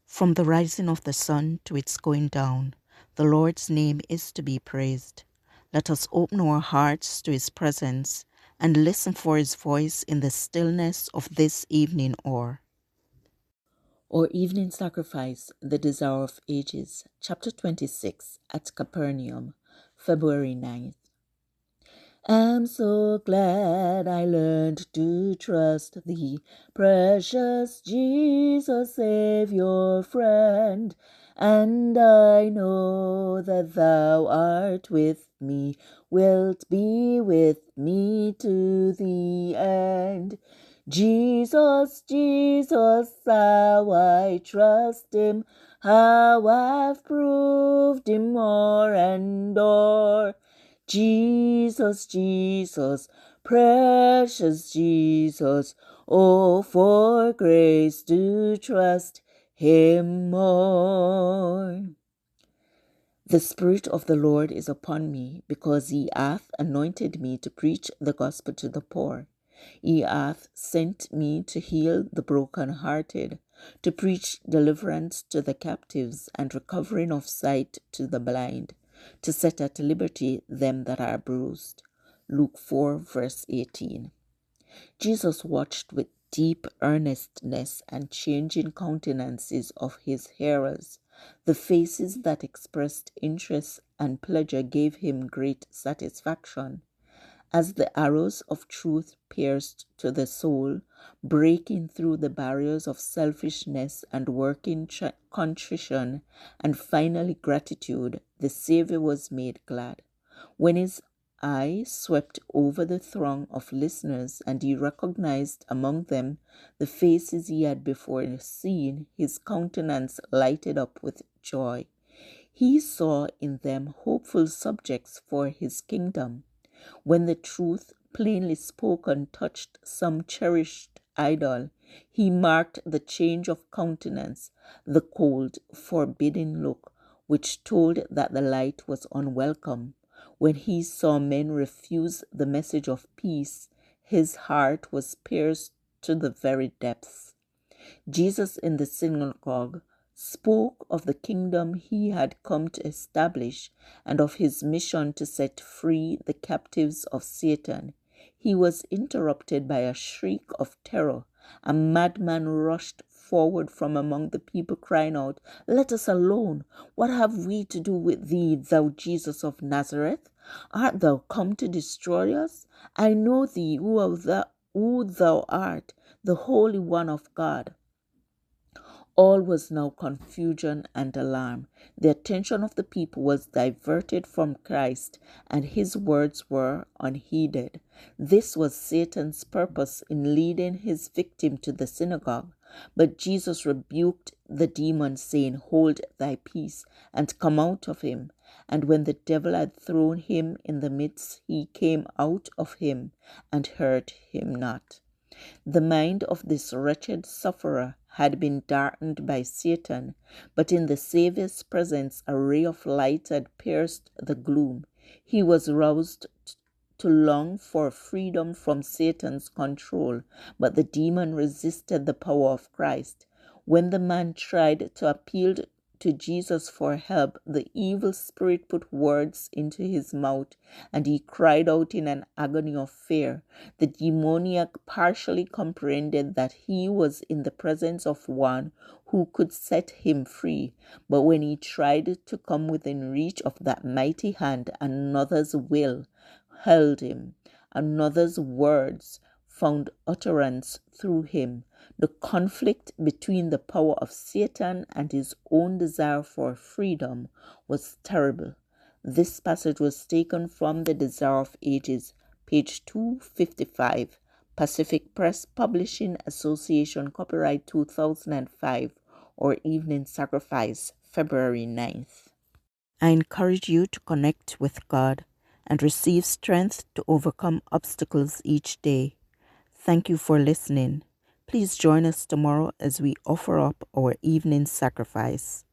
From the rising of the sun to its going down, the Lord's name is to be praised. Let us open our hearts to his presence and listen for his voice in the stillness of this evening hour. Our evening sacrifice, the desire of ages, chapter 26, at Capernaum, February 9th. I'm so glad I learned to trust thee, precious Jesus, Saviour, friend. And I know that thou art with me, wilt be with me to the end. Jesus, Jesus, how I trust him, how I've proved him more and more. Jesus, Jesus, precious Jesus, oh, for grace to trust him more. The Spirit of the Lord is upon me, because he hath anointed me to preach the gospel to the poor. He hath sent me to heal the brokenhearted, to preach deliverance to the captives, and recovering of sight to the blind, to set at liberty them that are bruised. Luke 4, verse 18. Jesus watched with deep earnestness and changing countenances of his hearers. The faces that expressed interest and pleasure gave him great satisfaction. As the arrows of truth pierced to the soul, breaking through the barriers of selfishness and working contrition and finally gratitude, the Saviour was made glad. When his eye swept over the throng of listeners and he recognized among them the faces he had before seen, his countenance lighted up with joy. He saw in them hopeful subjects for his kingdom. When the truth plainly spoken touched some cherished idol, he marked the change of countenance, the cold, forbidding look, which told that the light was unwelcome. When he saw men refuse the message of peace, his heart was pierced to the very depths. Jesus in the synagogue spoke of the kingdom he had come to establish and of his mission to set free the captives of Satan. He was interrupted by a shriek of terror. A madman rushed forward from among the people, crying out, "Let us alone! What have we to do with thee, thou Jesus of Nazareth? Art thou come to destroy us? I know thee, who thou art, the Holy One of God." All was now confusion and alarm. The attention of the people was diverted from Christ, and his words were unheeded. This was Satan's purpose in leading his victim to the synagogue. But Jesus rebuked the demon, saying, "Hold thy peace, and come out of him." And when the devil had thrown him in the midst, he came out of him and hurt him not. The mind of this wretched sufferer had been darkened by Satan, but in the Saviour's presence a ray of light had pierced the gloom. He was roused to long for freedom from Satan's control, but the demon resisted the power of Christ. When the man tried to appeal to Jesus for help, the evil spirit put words into his mouth, and he cried out in an agony of fear. The demoniac partially comprehended that he was in the presence of one who could set him free, but when he tried to come within reach of that mighty hand, another's will held him. Another's words found utterance through him. The conflict between the power of Satan and his own desire for freedom was terrible. This passage was taken from The Desire of Ages, page 255, Pacific Press Publishing Association, copyright 2005, or Evening Sacrifice, February 9th. I encourage you to connect with God and receive strength to overcome obstacles each day. Thank you for listening. Please join us tomorrow as we offer up our evening sacrifice.